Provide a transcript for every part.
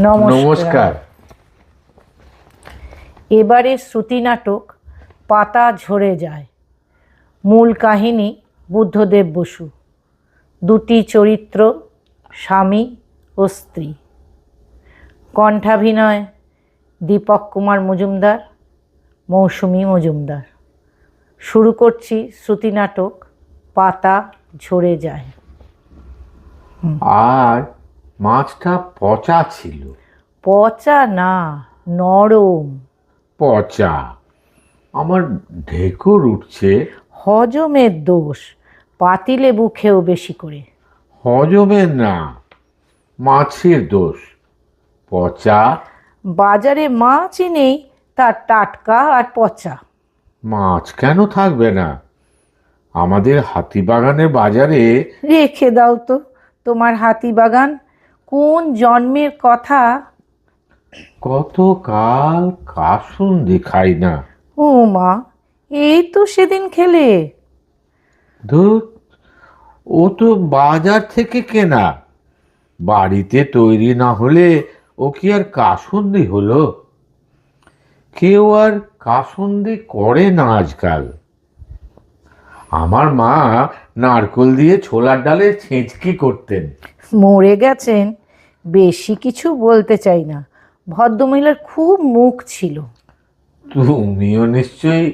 নমস্কার। এবারে শ্রুতি নাটক পাতা ঝরে যায়। মূল কাহিনী বুদ্ধদেব বসু। দুটি চরিত্র, স্বামী ও স্ত্রী। কণ্ঠাভিনয় দীপক কুমার মজুমদার, মৌসুমী মজুমদার। শুরু করছি শ্রুতি নাটক পাতা ঝরে যায়। আর মাছটা পচা ছিল। পচা না, নরম। পচা। আমার ঢেকুর উঠছে। হজমের দোষ। পাতিলেবু খেয়েও বেশি করে। হজমের না, মাছের দোষ। পচা। বাজারে মাছই নেই, তার টাটকা আর পচা। মাছ কেন থাকবে না? আমাদের হাতিবাগানের বাজারে। রেখে দাও তো তোমার হাতিবাগান। কোন জন্মের কথা। কতকাল কাসুন্দি খাই না। ও মা, এই তো সেদিন খেলে। ধুর, ও তো বাজার থেকে কেনা। বাড়িতে তৈরি না হলে ও কি আর কাসুন্দি হলো? কেউ আর কাসুন্দি করে না আজকাল। আমার মা নারকোল দিয়ে ছোলার ডালের ছেঁচকি করতেন। মরে গেছেন, বেশি কিছু বলতে চাই না। ভদ্রমহিলার খুব মুখ ছিল। তুমিও নিশ্চয়ই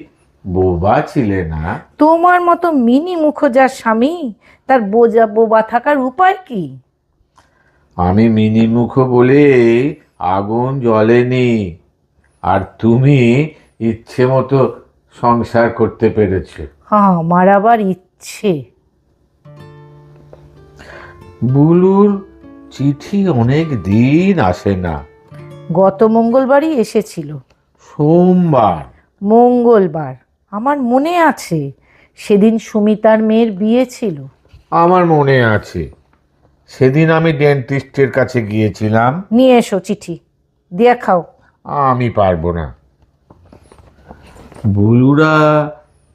বোবা ছিলে না? তোমার মতো মিনি মুখোজার স্বামী, তার বোবা থাকার উপায় কি? আমি মিনিমুখ বলে আগুন জ্বলেনি। আর তুমি ইচ্ছে মতো সংসার করতে পেরেছো। আমার আবার ইচ্ছে। বুলুর চিঠি অনেক দিন আসে না। গত মঙ্গলবারই এসেছিল। সোমবার? মঙ্গলবার, আমার মনে আছে। সেদিন সুমিতার মেয়ের বিয়ে ছিল। আমার মনে আছে, সেদিন আমি ডেন্টিস্টের কাছে গিয়েছিলাম। নিয়ে এসো চিঠি, দিয়ে খাও। আমি পারবো না। বুলুরা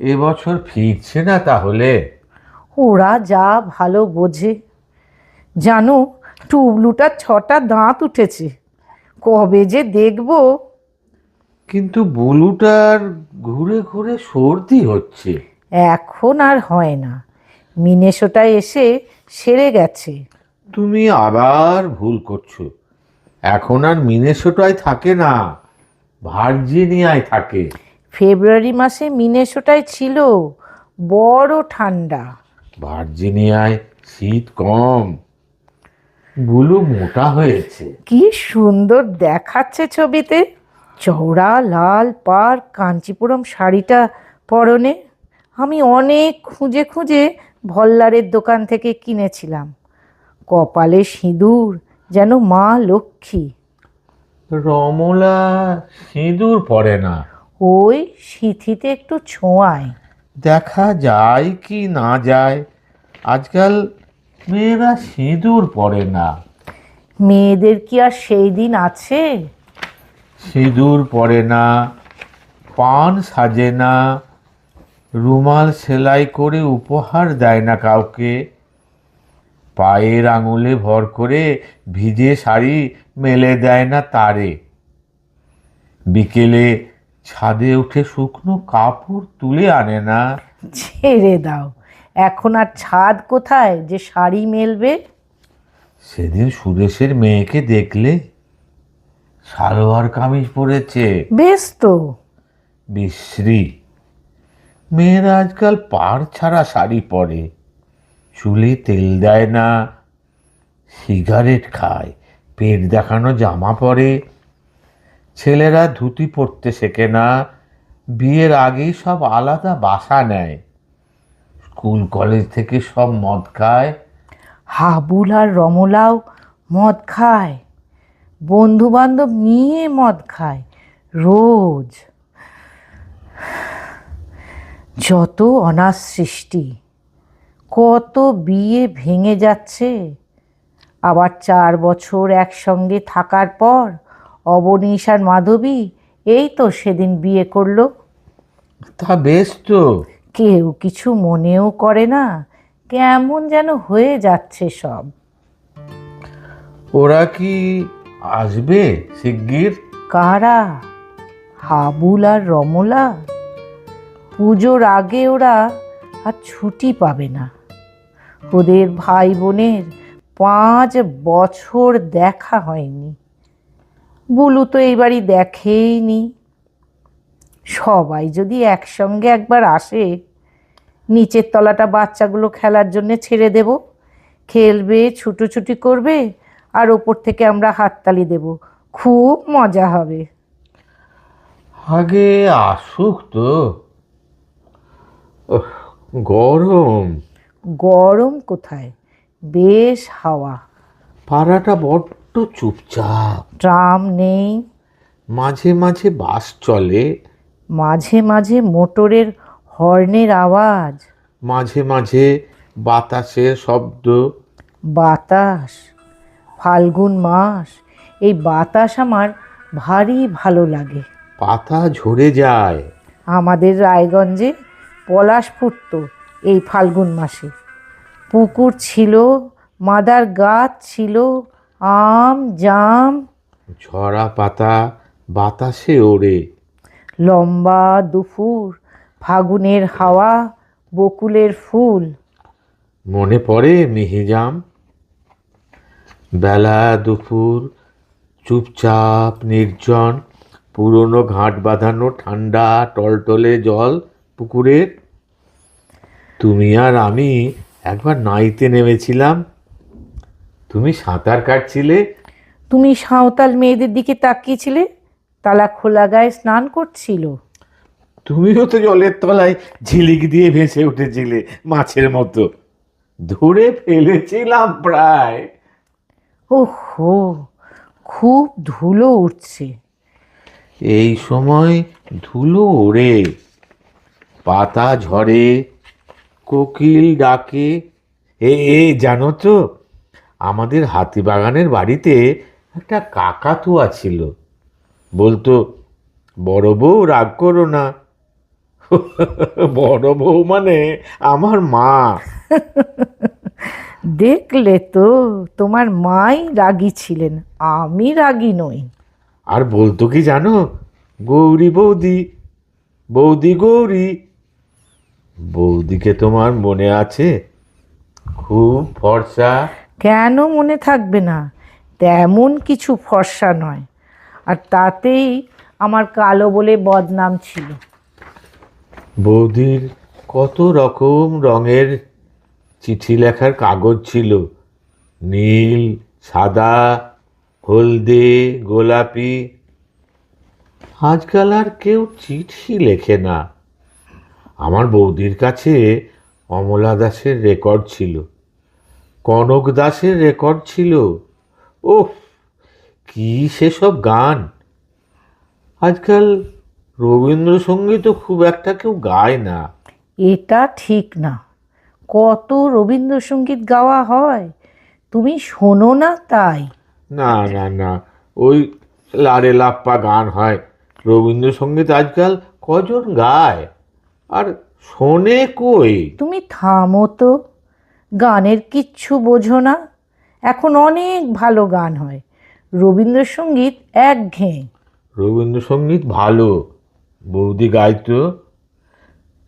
এবছর ফিরছে না তাহলে? ওরা যা ভালো বোঝে। জানো, টুবলুটার 6টা দাঁত উঠেছে। কবে যে দেখবো। কিন্তু বুলুটার ঘুরে ঘুরে সর্দি হচ্ছে। এখন আর হয় না, মিনেসোটায় এসে সেরে গেছে। তুমি আবার ভুল করছো। এখন আর মিনেসোটায় থাকে না, ভার্জিনিয়ায় থাকে। ফেব্রুয়ারি মাসে মিনেসোটায় ছিল, বড় ঠান্ডা। ভার্জিনিয়ায় শীত কম। বুলু মোটা হয়েছে। কি সুন্দর দেখাচ্ছে ছবিতে। চওড়া লাল পাড় কাঞ্চিপুরম শাড়িটা পরনে। আমি অনেক খুঁজে খুঁজে ভল্লারের দোকান থেকে কিনেছিলাম। কপালে সিঁদুর, যেন মা লক্ষ্মী। রমলা সিঁদুর পরে না। ওই সিঁথিতে একটু ছোঁয়ায়। দেখা যায় কি না যায়, আজকাল মেয়েরা সিঁদুর পরে না। মেয়েদের কি আর সেই দিন আছে? সিঁদুর পরে না, পান সাজে না, রুমাল সেলাই করে উপহার দেয় না কাউকে, পায়ের আঙুলে ভর করে ভিজে শাড়ি মেলে দেয় না তারে, বিকেলে ছাদে উঠে শুকনো কাপড় তুলে আনে না। ছেড়ে দাও, এখন আর ছাদ কোথায় যে শাড়ি মেলবে। সেদিন সুরেশের মেয়েকে দেখলে? সালোয়ার কামিজ পরেছে। বেশ তো। বিশ্রী। মেয়েরা আজকাল পাড় ছাড়া শাড়ি পরে, চুলে তেল দেয় না, সিগারেট খায়, পেট দেখানো জামা পরে। ছেলেরা ধুতি পরতে শেখে না, বিয়ের আগেই সব আলাদা বাসা নেয়। স্কুল কলেজ থেকে সব মদ খায়। হাবুল আর রমলাও মদ খায়, বন্ধু বান্ধব নিয়ে মদ খায় রোজ। যত অনাথ সৃষ্টি, কত বিয়ে ভেঙে যাচ্ছে। আবার 4 বছর একসঙ্গে থাকার পর অবনীশ আর মাধবী এই তো সেদিন বিয়ে করলো। তা বেশ তো। কেউ কিছু মনেও করে না, কেমন যেন হয়ে যাচ্ছে সব। ওরা কি আসবে শিগগির? কারা? হাবুল আর রমলা? পুজোর আগে ওরা আর ছুটি পাবে না। ওদের ভাই বোনের 5 বছর দেখা হয়নি। বুলু তো এই বাড়ি দেখেইনি। সবাই যদি একসঙ্গে একবার আসে, নিচের তলাটা বাচ্চাগুলো খেলার জন্য ছেড়ে দেব, খেলবে, ছুটোছুটি করবে, আর ওপর থেকে আমরা হাততালি দেব। খুব মজা হবে। আগে আসুক তো। উফ, গরম। গরম কোথায়, বেশ হাওয়া। পাড়াটা বড্ড চুপচাপ। ট্রাম নেই, মাঝে মাঝে বাস চলে, মাঝে মাঝে মোটরের হর্নের আওয়াজ। মাঝে মাঝে বাতাসের শব্দ। বাতাস, ফাল্গুন মাস, এই বাতাস আমার ভারী ভালো লাগে। পাতা ঝরে যায়। আমাদের রায়গঞ্জে পলাশ ফুটতো এই ফাল্গুন মাসে। পুকুর ছিল, মাদার গাছ ছিল, আম জাম। ঝরা পাতা বাতাসে ওড়ে। লম্বা দুপুর, ফাগুনের হাওয়া, বকুলের ফুল। মনে পড়ে মিহিজাম? বেলা দুপুর, চুপচাপ নির্জন, পুরনো ঘাট বাঁধানো ঠান্ডা টলটলে জল পুকুরের। তুমি আর আমি একবার নাইতে নেমেছিলাম। তুমি সাঁতার কাটছিলে, তুমি সাঁওতাল মেয়েদের দিকে তাকিয়েছিলে, তালা খোলা গায়ে স্নান করছিল। তুমিও তো জলের তলায় ঝিলিক দিয়ে ভেসে উঠেছিলে মাছের মতো। ধরে ফেলেছিলাম প্রায়। ওহো, খুব ধুলো উঠছে। এই সময় ধুলো ওড়ে, পাতা ঝরে, কোকিল ডাকে। জানো তো, আমাদের হাতিবাগানের বাড়িতে একটা কাকাতুয়া ছিল। বলতো, বড় বউ রাগ করো না। বড় বউ মানে আমার মা। দেখলে তো, তোমার মাই রাগী ছিলেন, আমি রাগী নই। আর বলতো কি জানো, গৌরী বৌদি, বৌদি গৌরী। বৌদিকে তোমার মনে আছে? খুব ফর্সা। কেন মনে থাকবে না? তেমন কিছু ফর্সা নয়, আর তাতেই আমার কালো বলে বদনাম ছিল। বৌদির কত রকম রঙের চিঠি লেখার কাগজ ছিল। নীল, সাদা, হলদে, গোলাপি। আজকাল আর কেউ চিঠি লেখে না। আমার বৌদির কাছে অমলা দাসের রেকর্ড ছিল, কনক দাসের রেকর্ড ছিল। ওহ, কি সেসব গান! আজকাল রবীন্দ্রসঙ্গীতও খুব একটা কেউ গায় না। এটা ঠিক না। কত রবীন্দ্রসঙ্গীত গাওয়া হয়, তুমি শোনো না তাই। না না না, ওই লারে লাপ্পা গান হয়। রবীন্দ্রসঙ্গীত আজকাল কজন গায় আর শোনে কই? তুমি থামো তো, গানের কিচ্ছু বোঝো না। এখন অনেক ভালো গান হয়, রবীন্দ্রসঙ্গীত একঘেয়ে। রবীন্দ্রসঙ্গীত ভালো, বৌদি গাইতো।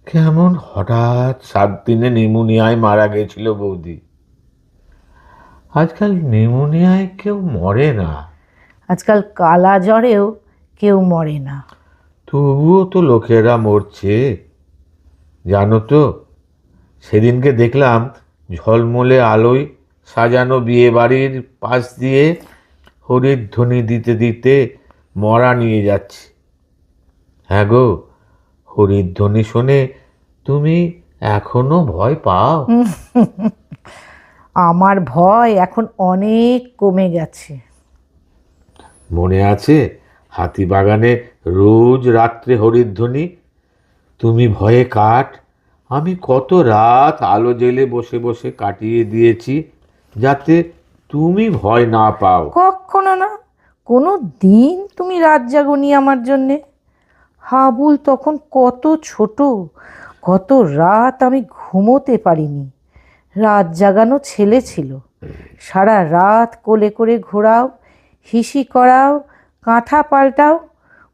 কেমন হঠাৎ 7 দিনে নিউমোনিয়ায় মারা গেছিল বৌদি। আজকাল নিউমোনিয়ায় কেউ মরে না। আজকাল কালা জ্বরেও কেউ মরে না। তবুও তো লোকেরা মরছে। জানো তো, সেদিনকে দেখলাম ঝলমলে আলোয় সাজানো বিয়ে বাড়ির পাশ দিয়ে হরিধ্বনি দিতে দিতে মরা নিয়ে যাচ্ছে। হ্যাঁ গো, হরিধ্বনি শুনে তুমি এখনো ভয় পাও? আমার ভয় এখন অনেক কমে গেছে। মনে আছে হাতিবাগানে রোজ রাত্রে হরিধ্বনি? তুমি ভয়ে কাঠ, আমি কত রাত আলো জেলে বসে বসে কাটিয়ে দিয়েছি যাতে তুমি ভয় না পাও। কখনো না, কোনো দিন তুমি রাত জাগনি আমার জন্যে। হাবুল তখন কত ছোট, কত রাত আমি ঘুমোতে পারিনি। রাত জাগানো ছেলে ছিল, সারা রাত কোলে করে ঘোরাও, হিসি করাও, কাঁথা পাল্টাও,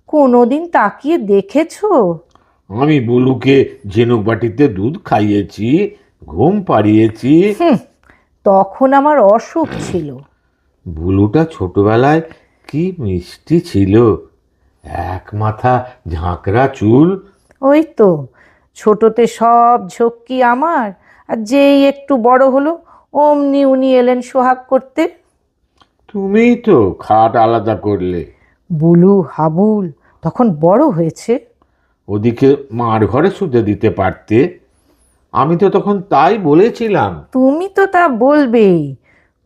কোনোদিন তাকিয়ে দেখেছো? আমি বুলুকে ঝিনুক বাটিতে দুধ খাইয়েছি, ঘুম পাড়িয়েছি। তখন আমার অসুখ ছিল। বুলুটা ছোটবেলায় কি মিষ্টি ছিল, এক মাথা ঝাঁকড়া চুল। ওই তো, ছোটতে সব ঝক্কি আমার, আর যেই একটু বড় হলো অমনি উনি এলেন সোহাগ করতে। তুমিই তো খাট আলাদা করলে। বুলু হাবুল তখন বড় হয়েছে। ওদিকে মার ঘরে শুতে দিতে পারতে, আমি তো তখন তাই বলেছিলাম। তুমি তো তা বলবেই,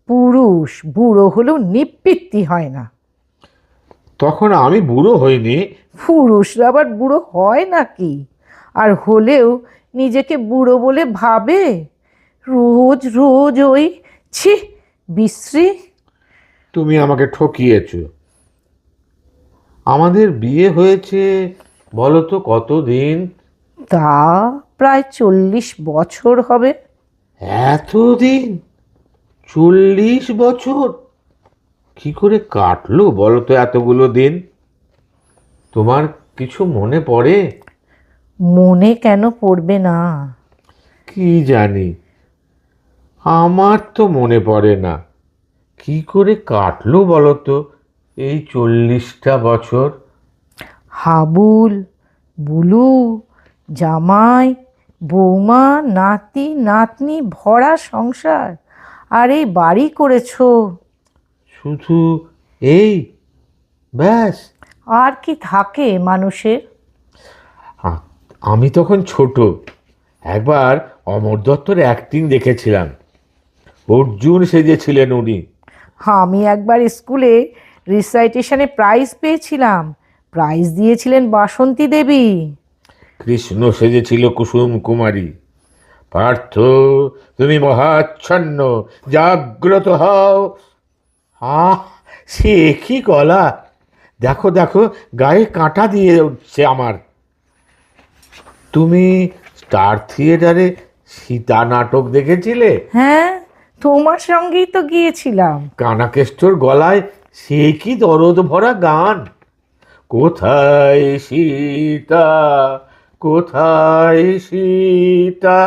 পুরুষ বুড়ো হলেও নিবৃত্তি হয় না। তখন আমি বুড়ো হইনি। পুরুষরা আবার বুড়ো হয় নাকি? আর হলেও নিজেকে বুড়ো বলে ভাবে? রোজ রোজ ওই, ছি, বিশ্রী। তুমি আমাকে ঠকিয়েছ। আমাদের বিয়ে হয়েছে বলো তো কতদিন? তা প্রায় 40 বছর হবে। এতদিন? 40 বছর কি করে কাটলো বলো তো এতগুলো দিন? তোমার কিছু মনে পড়ে? মনে কেন পড়বে না? কি জানি, আমার তো মনে পড়ে না। কি করে কাটলো বলো তো এই 40টা বছর? হাবুল, বুলু, জামাই, বৌমা, নাতি নাতনি ভরা সংসার, আর এই বাড়ি করেছো। শুধু এই ব্যাস? আর কি থাকে মানুষের? আ- আমি তখন ছোট, একবার অমর দত্তর অ্যাক্টিং দেখেছিলাম, অর্জুন সেজেছিলেন উনি। আমি একবার স্কুলে রিসাইটেশনে প্রাইজ পেয়েছিলাম, প্রাইজ দিয়েছিলেন বাসন্তী দেবী। কৃষ্ণ সেজেছিল কুসুম কুমারী। পার্থ, তুমি মহাচ্ছন্ন, জাগ্রত হও। আহ, সে কি গলা! দেখো দেখো, গায়ে কাঁটা দিয়ে উঠছে আমার। তুমি স্টার থিয়েটারে সীতা নাটক দেখেছিলে? হ্যাঁ, তোমার সঙ্গেই তো গিয়েছিলাম। কানাকেষ্টর গলায় সে কি দরদ ভরা গান! কোথায় সীতা, কোথায় সীতা,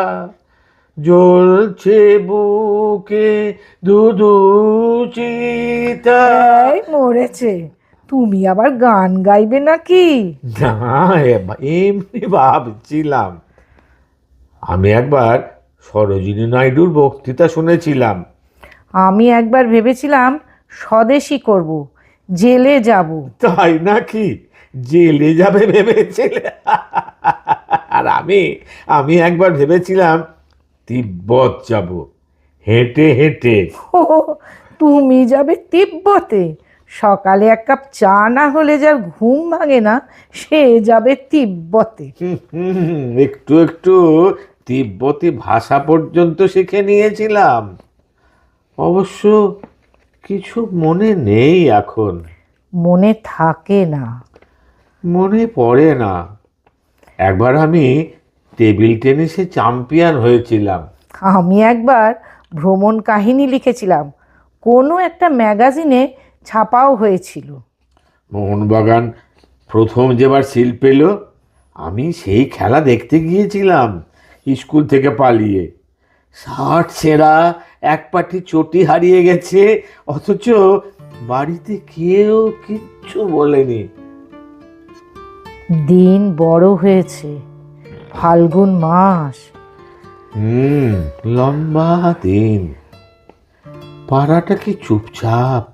জ্বলছে বুকে ধুধু চিতা। এই মরেছে, তুমি আবার গান গাইবে নাকি? না, এমনি ভাবছিলাম। আমি একবার সরোজিনী নাইডুর বক্তৃতা শুনেছিলাম। আমি একবার ভেবেছিলাম স্বদেশী করব, জেলে যাব। তাই নাকি? জেলে যাবে ভেবেছিলে? আর আমি আমি একবার ভেবেছিলাম তিব্বত যাব, হেঁটে হেঁটে। ও, তুমি যাবে তিব্বতে? সকালে এক কাপ চা না হলে যার ঘুম ভাঙে না, সে যাবে তিব্বতে? একটু একটু তিব্বতি ভাষা পর্যন্ত শিখে নিয়েছিলাম। অবশ্য কিছু মনে নেই এখন। মনে থাকে না? মনে পড়ে না। একবার আমি টেবিল টেনিসে চ্যাম্পিয়ন হয়েছিলাম। আমি একবার ভ্রমণ কাহিনী লিখেছিলাম, কোনো একটা ম্যাগাজিনে ছাপাও হয়েছিল। মোহনবাগান প্রথম যেবার সিল পেল, আমি সেই খেলা দেখতে গিয়েছিলাম স্কুল থেকে পালিয়ে। শার্ট ছেঁড়া, এক পাটি চটি হারিয়ে গেছে, অথচ বাড়িতে কেউ কিচ্ছু বলেনি। দিন বড় হয়েছে, ফাল্গুন মাস। লম্বা দিন। পাড়াটা কি চুপচাপ।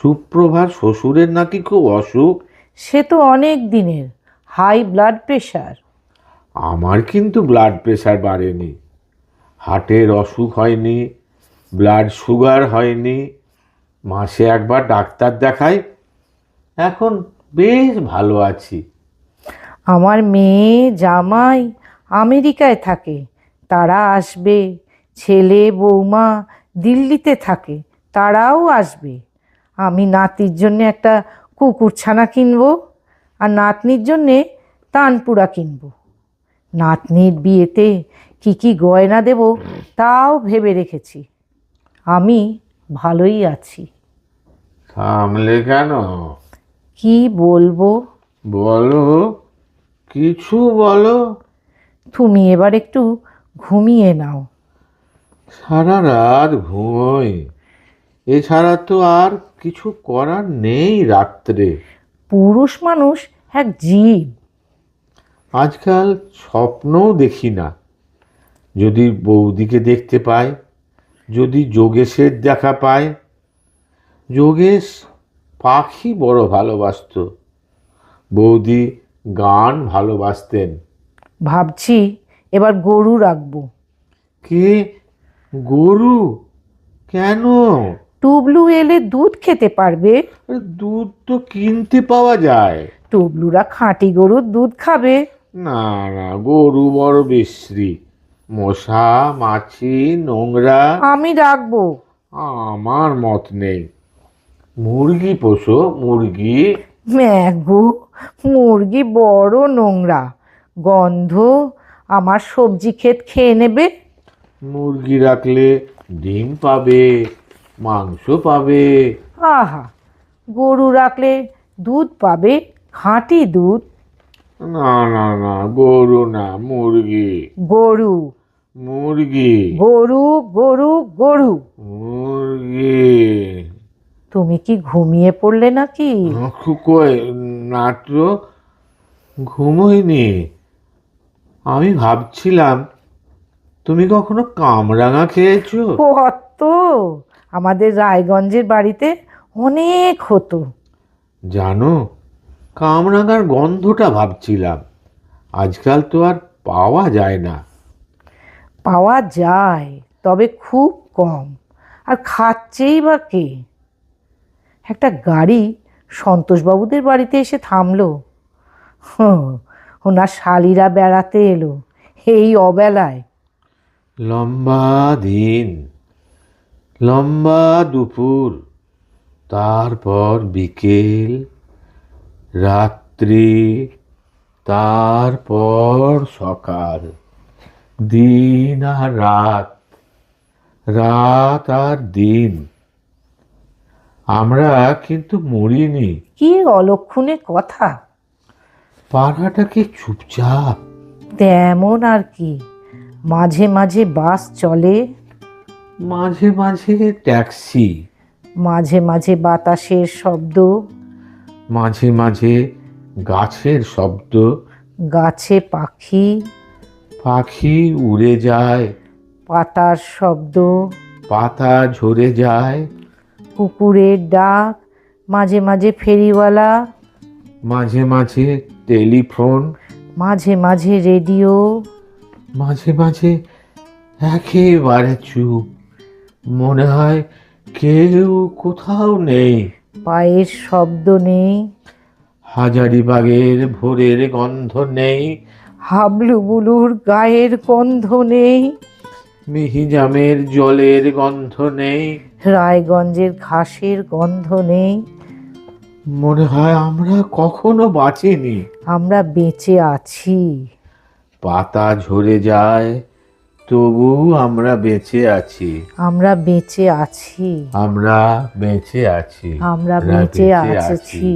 সুপ্রভার শ্বশুরের নাকি খুব অসুখ। সে তো অনেক দিনের, হাই ব্লাড প্রেশার। আমার কিন্তু ব্লাড প্রেশার বাড়েনি, হার্টের অসুখ হয়নি, ব্লাড সুগার হয়নি। মাসে একবার ডাক্তার দেখাই, এখন বেশ ভালো আছি। আমার মেয়ে জামাই আমেরিকায় থাকে, তারা আসবে। ছেলে বৌমা দিল্লিতে থাকে, তারাও আসবে। আমি নাতির জন্য একটা কুকুরছানা কিনবো, আর নাতনির জন্যে তানপুরা কিনবো। নাতনির বিয়েতে কি কি গয়না দেব তাও ভেবে রেখেছি। আমি ভালোই আছি। থামলে কেন? কি বলবো? বলো, কিছু বলো। তুমি এবার একটু ঘুমিয়ে নাও। সারা রাত ঘুমোই, এছাড়া তো আর কিছু করার নেই রাত্রে। পুরুষ মানুষ এক জীব। আজকাল স্বপ্নও দেখি না। যদি বৌদিকে দেখতে পাই, যদি যোগেশের দেখা পাই। যোগেশ পাখি বড় ভালোবাসতো, বৌদি গান ভালোবাসতেন। ভাবছি এবার গরু রাখবো। কে? গরু? কেন? টুবলু এলে দুধ খেতে পারবে। আরে দুধ তো কিনতে পাওয়া যায়। টুবলুরা খাঁটি গরুর দুধ খাবে। না না, গরু বড় বিশ্রী, মশা মাছি নোংরা। আমি রাখবো। আমার মত নেই। মুরগি পোষো, মুরগি। ম্যাগু, মুরগি বড় নোংরা, গন্ধ, আমার সবজি ক্ষেত খেয়ে নেবে। মুরগি রাখলে ডিম পাবে, মাংস পাবে। আহা, গরু রাখলে দুধ পাবে, খাঁটি দুধ। না না না, গরু না, মুরগি। গরু, মুরগি। গরু, গরু, গরু। মুরগি। তুমি কি ঘুমিয়ে পড়লে নাকি? কই না তো, ঘুমোইনি। আমি ভাবছিলাম তুমি কখনো কামরাঙা খেয়েছো? কত, আমাদের রায়গঞ্জের বাড়িতে অনেক হতো। জানো, কামরাঙার গন্ধটা ভাবছিলাম, আজকাল তো আর পাওয়া যায় না। পাওয়া যায়, তবে খুব কম। আর খাচ্ছেই বা কে? একটা গাড়ি সন্তোষবাবুদের বাড়িতে এসে থামলো। ওনার শালিরা বেড়াতে এলো এই অবেলায়। লম্বা দিন, লম্বা দুপুর, তারপর বিকেল, রাত্রি, তারপর সকাল। দিন আর রাত, রাত আর দিন। আমরা কিন্তু মরিনি। কি অলক্ষণে কথা। পাড়াটাকে চুপচাপ। তেমন আর কি, মাঝে মাঝে বাস চলে, মাঝে মাঝে ট্যাক্সি, মাঝে মাঝে বাতাসের শব্দ, মাঝে মাঝে গাছের শব্দ। গাছে পাখি, পাখি উড়ে যায়, পাতার শব্দ, পাতা ঝরে যায়। কুকুরের ডাক, মাঝে মাঝে ফেরিওয়ালা, মাঝে মাঝে টেলিফোন, মাঝে মাঝে রেডিও। মাঝে মাঝে একেবারে চুপ, মনে হয় কেউ কোথাও নেই। পায়ের শব্দ নেই, হাজারিবাগের ভোরের গন্ধ নেই, হাবলু বুলুর গায়ের গন্ধ নেই, মিহিজামের জলের গন্ধ নেই। রায়গঞ্জের ঘাসের গন্ধ নেই। মনে হয় আমরা কখনো বাঁচিনি। আমরা বেঁচে আছি। পাতা ঝরে যায়, তবু আমরা বেঁচে আছি। আমরা বেঁচে আছি। আমরা বেঁচে আছি। আমরা আমরা বেঁচে বেঁচে আছি।